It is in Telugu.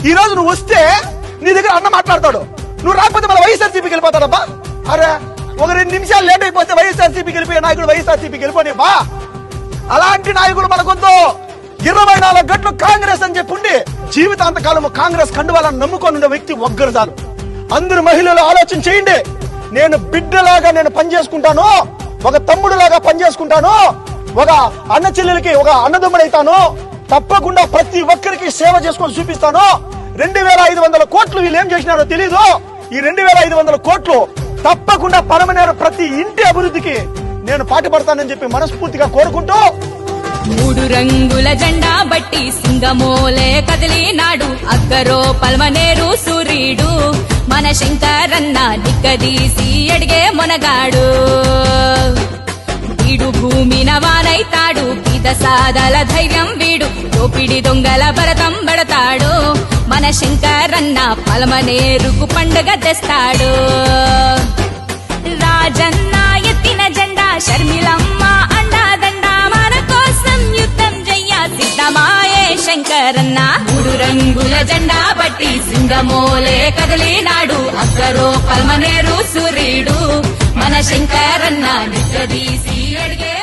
ఈ రోజు నువ్వు వస్తే నీ దగ్గర అన్న మాట్లాడతాడు, నువ్వు రాకపోతే మన వైఎస్ఆర్సీపీకి వెళ్ళిపోతాడబ్బా. అరే ఒక 2 నిమిషాలు లేట్ అయిపోతే వైఎస్ఆర్సీపీకి వెళ్ళిపోయే నాయకుడు వైఎస్ఆర్సీపీకి వెళ్ళిపోయి బా. అలాంటి నాయకులు మనకొద్దు. 24 గంటలు కాంగ్రెస్ అని చెప్పుండి జీవితాంతకాలము కాంగ్రెస్ కండువాలను నమ్ముకొని ఉండే వ్యక్తి ఒక్కరు చాలు. అందరు మహిళలు ఆలోచన చేయండి. నేను బిడ్డలాగా నేను పనిచేసుకుంటాను, ఒక తమ్ముడులాగా పనిచేసుకుంటాను, ఒక అన్న చెల్లెలకి ఒక అన్నదమ్ముడైతాను, తప్పకుండా ప్రతి ఒక్కరికి సేవ చేసుకొని చూపిస్తాను. 2500 కోట్లు వీళ్ళు ఏం చేసినారో తెలీదు. ఈ 2500 కోట్లు తప్పకుండా పరమనేరు ప్రతి ఇంటి అభివృద్ధికి నేను పాటుపడతానని చెప్పి మనస్ఫూర్తిగా కోరుకుంటూ 3 రంగుల జెండా బట్టి సింగమోలే కదిలినాడు అక్కరో పల్మనేరు సూర్యుడు మన శంకరన్న నిక్కదీసి అడిగే మొనగాడు. వీడు భూమిన వానైతాడు, పీత సాదల ధైర్యం వీడు, దోపిడి దొంగల భరతం పడతాడు. మన శంకరన్న పల్మనేరుకు పండుగ తెస్తాడు. రాజన్న ఎత్తిన జెండా షర్మిలమ్మ అండాదండ మన కోసం యుద్ధం చెయ్య సిద్ధమాయే శంకరన్న. 3 రంగుల జెండా బట్టి సింగమోలే కదిలినాడు అక్కరో పల్మనేరు సూర్యుడు మన శంకరన్న నిక్కదీసి అడిగే